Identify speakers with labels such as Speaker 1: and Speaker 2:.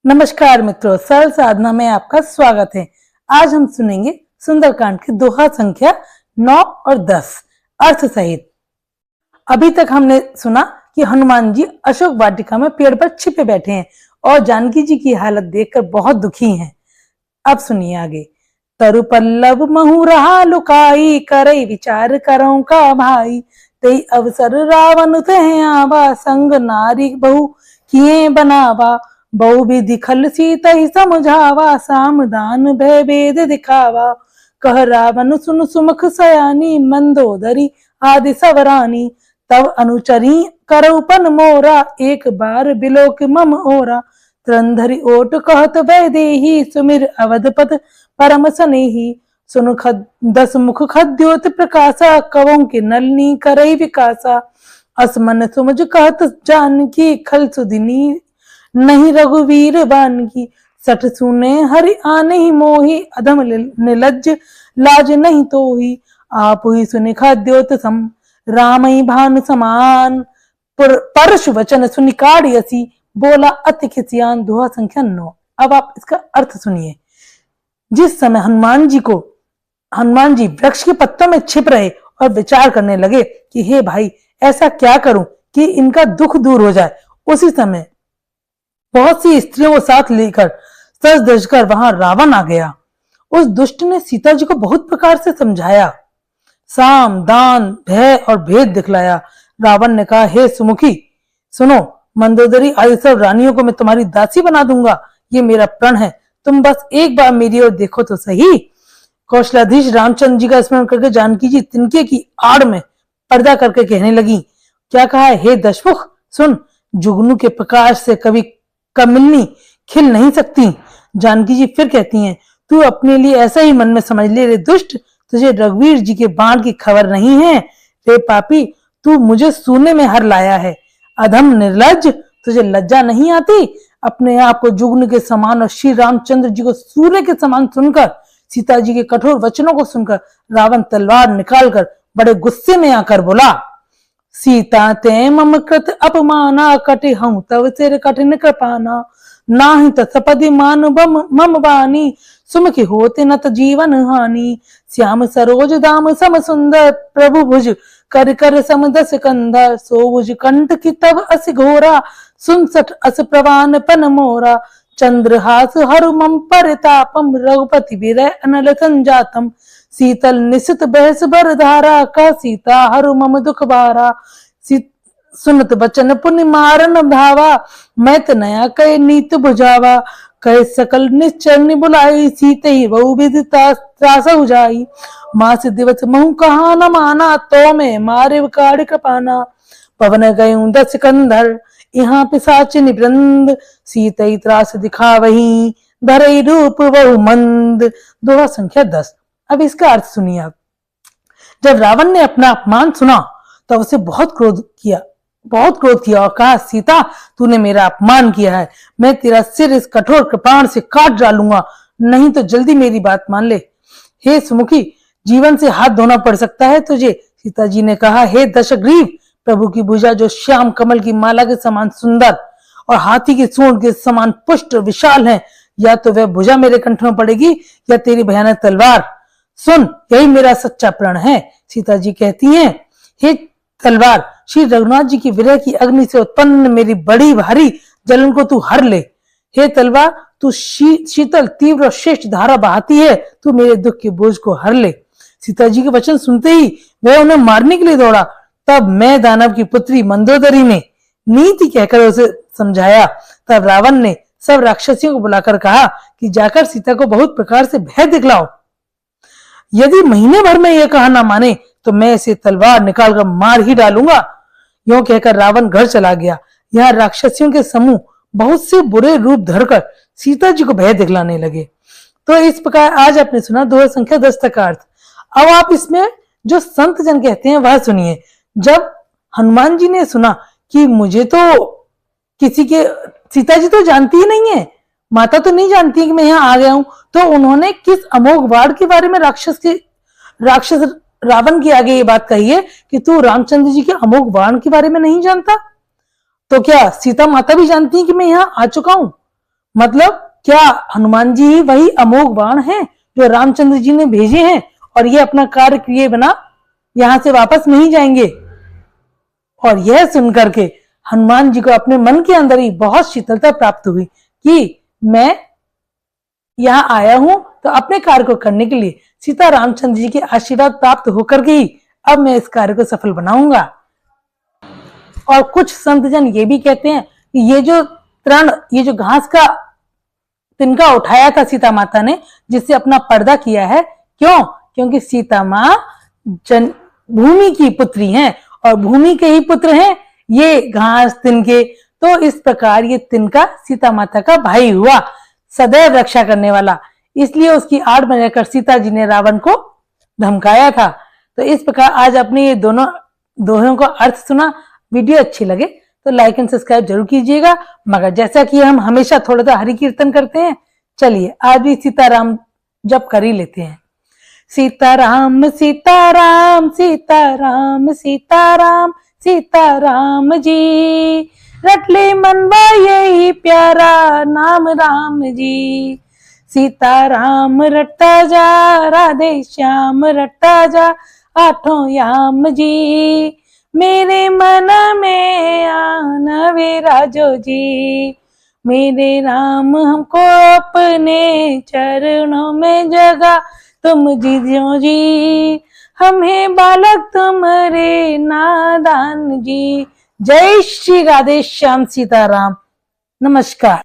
Speaker 1: नमस्कार मित्रों, सरल साधना में आपका स्वागत है। आज हम सुनेंगे सुंदरकांड की दोहा संख्या 9 और 10 अर्थ सहित। अभी तक हमने सुना कि हनुमान जी अशोक वाटिका में पेड़ पर छिपे बैठे हैं और जानकी जी की हालत देखकर बहुत दुखी हैं। अब सुनिए आगे। तरु पल्लव महु रहा लुकाई, करई विचार करऊं का भाई। तई अवसर रावण थे आवा, संग नारी बहु किए बनावा। बहु विधि खल सीता ही समझावा, सामदान भय भेद दिखावा। कह रावण सुन सुमुख सयानी, मंदोदरी आदि सवरानी। तब अनुचरी करऊपन मोरा, एक बार बिलोक मम ओरा। त्रंधरी ओट कहत वैदेही, सुमिर अवधपत परम सनेही। सुन दस मुख खद्योत प्रकाशा, कवों के नलनी करई विकासा। असमन सुमज कहत जानकी, खल सुदिनी नहीं रघुवीर बान की। सठ सुने हरि आने ही मोही, अधम निलज्ज लाज नहीं तो ही। आप ही सुनि खाद्योत सम, राम ही भान समान। परश वचन सुनि काढ़ियसी, बोला अति खिसियान। दोहा संख्या 9। अब आप इसका अर्थ सुनिए। जिस समय हनुमान जी वृक्ष के पत्तों में छिप रहे और विचार करने लगे कि हे भाई, ऐसा क्या करूं कि इनका दुख दूर हो जाए, उसी समय बहुत सी स्त्रियों को साथ लेकर सज धज कर वहां रावण आ गया। उस दुष्ट ने सीता जी को बहुत प्रकार से समझाया, साम दान भय और भेद दिखलाया। रावण ने कहा, हे सुमुखी सुनो, मंदोदरी आदि सब रानियों को मैं तुम्हारी दासी बना दूंगा, ये मेरा प्रण है। तुम बस एक बार मेरी ओर देखो तो सही। कौशलाधीश रामचंद्र जी का स्मरण करके जानकी जी तिनके की आड़ में पर्दा करके कहने लगी। क्या कहा है, हे दशमुख सुन, जुगनू के प्रकाश से कभी कमलनी खिल नहीं सकती। जानकी जी फिर कहती हैं, तू अपने लिए ऐसा ही मन में समझ ले रे दुष्ट, तुझे रघुवीर जी के बाण की खबर नहीं है। रे पापी, तू मुझे सूने में हर लाया है। अधम निर्लज्ज, तुझे लज्जा नहीं आती। अपने आप को जुगनू के समान और श्री रामचंद्र जी को सूर्य के समान सुनकर, सीता जी के कठोर वचनों को सुनकर रावण तलवार निकालकर बड़े गुस्से में आकर बोला, सीता ते मम कृत अपमाना, कटे हूं तव सिर कठिन कृपाना। नाही तत्सपदि मान मम बानी, सुमुखी होते न जीवन हानि। श्याम सरोज दाम सम सुंदर, प्रभु भुज कर कर सम दस कंधर। सो भुज कंठ की तब अस घोरा, सुन सठ अस प्रवान पन मोरा। चंद्रहास हरु मम परितापम, रघुपति विरह अनल संजातम। शीतल निशित बहस बर धारा, का सीता हरु मम दुख बारा। सुनत बचन पुनि मारन भावा, मैं तनया कह नीत बुझावा। कह सकल निश्चर बुलाई, सीते ही बहु विधि त्रास उजाई। मास दिवस महु कहा न माना, तो मैं मारे काढ़ कृपाना। पवन गयूं दस कंधर, यहाँ पिशाच निवृंद। सीतई त्रास दिखा वही, धरई रूप बहु मंद। दोहा संख्या 10। अब इसका अर्थ सुनिए आप। जब रावण ने अपना अपमान सुना तो उसे बहुत क्रोध किया और कहा, सीता तूने मेरा अपमान किया है, मैं तेरा सिर इस कठोर कृपाण से काट डालूंगा, नहीं तो जल्दी मेरी बात मान ले। हे सुमुखी, जीवन से हाथ धोना पड़ सकता है तुझे। सीता जी ने कहा, हे दशग्रीव, प्रभु की भुजा जो श्याम कमल की माला के समान सुंदर और हाथी की सूंड के समान पुष्ट विशाल है, या तो वह भुजा मेरे कंठ में पड़ेगी या तेरी भयानक तलवार। सुन, यही मेरा सच्चा प्रण है। सीता जी कहती हैं, हे तलवार, श्री रघुनाथ जी की विरह की अग्नि से उत्पन्न मेरी बड़ी भारी जलन को तू हर ले। हे तलवार, तू शीतल तीव्र और श्रेष्ठ धारा बहाती है, तू मेरे दुख के बोझ को हर ले। सीता जी के वचन सुनते ही वह उन्हें मारने के लिए दौड़ा। तब मैं दानव की पुत्री मंदोदरी ने नीति कहकर उसे समझाया। तब रावण ने सब राक्षसियों को बुलाकर कहा कि जाकर सीता को बहुत प्रकार से भय दिखलाओ। यदि महीने भर में यह कहा ना माने तो मैं इसे तलवार निकालकर मार ही डालूंगा। यूं कहकर रावण घर चला गया। यहाँ राक्षसियों के समूह बहुत से बुरे रूप धरकर सीता जी को भय दिखलाने लगे। तो इस प्रकार आज आपने सुना दोहा संख्या 10 तक का अर्थ। अब आप इसमें जो संत जन कहते हैं वह सुनिए। जब हनुमान जी ने सुना कि मुझे तो सीता जी तो जानती ही नहीं है, माता तो नहीं जानती कि मैं यहाँ आ गया हूं, तो उन्होंने किस अमोघ वाड़ के बारे में राक्षस रावण के आगे ये बात कही है कि तू रामचंद्र जी के अमोघ वाण के बारे में नहीं जानता, तो क्या सीता माता भी जानती है कि मैं यहाँ आ चुका हूं? मतलब क्या हनुमान जी ही वही अमोघ बाण हैं जो रामचंद्र जी ने भेजे हैं और ये अपना कार्य किए बिना यहां से वापस नहीं जाएंगे? और यह सुनकर के हनुमान जी को अपने मन के अंदर ही बहुत शीतलता प्राप्त हुई कि मैं यहाँ आया हूं तो अपने कार्य को करने के लिए सीता रामचंद्र जी के आशीर्वाद प्राप्त होकर के ही अब मैं इस कार्य को सफल बनाऊंगा। और कुछ संत जन ये भी कहते हैं कि ये जो घास का तिनका उठाया था सीता माता ने, जिससे अपना पर्दा किया है, क्यों? क्योंकि सीता माँ भूमि की पुत्री हैं और भूमि के ही पुत्र हैं ये घास तिनके। तो इस प्रकार ये तिनका सीता माता का भाई हुआ, सदैव रक्षा करने वाला। इसलिए उसकी आड़ में रहकर सीता जी ने रावण को धमकाया था। तो इस प्रकार आज अपने ये दोनों दोहों का अर्थ सुना। वीडियो अच्छी लगे तो लाइक एंड सब्सक्राइब जरूर कीजिएगा। मगर जैसा कि हम हमेशा थोड़ा सा हरि कीर्तन करते हैं, चलिए आज भी सीताराम जप कर ही लेते हैं। सीताराम सीताराम सीताराम सीताराम सीताराम जी, रट ले मनवा यही प्यारा नाम राम जी। सीताराम रटता जा, राधे श्याम रटता जा, आठों याम जी। मेरे मन में आना वे राजो जी, मेरे राम हमको अपने चरणों में जगा तुम जीजो जी। हम हैं बालक तुम्हारे नादान जी। जय श्री राधे श्याम सीताराम। नमस्कार।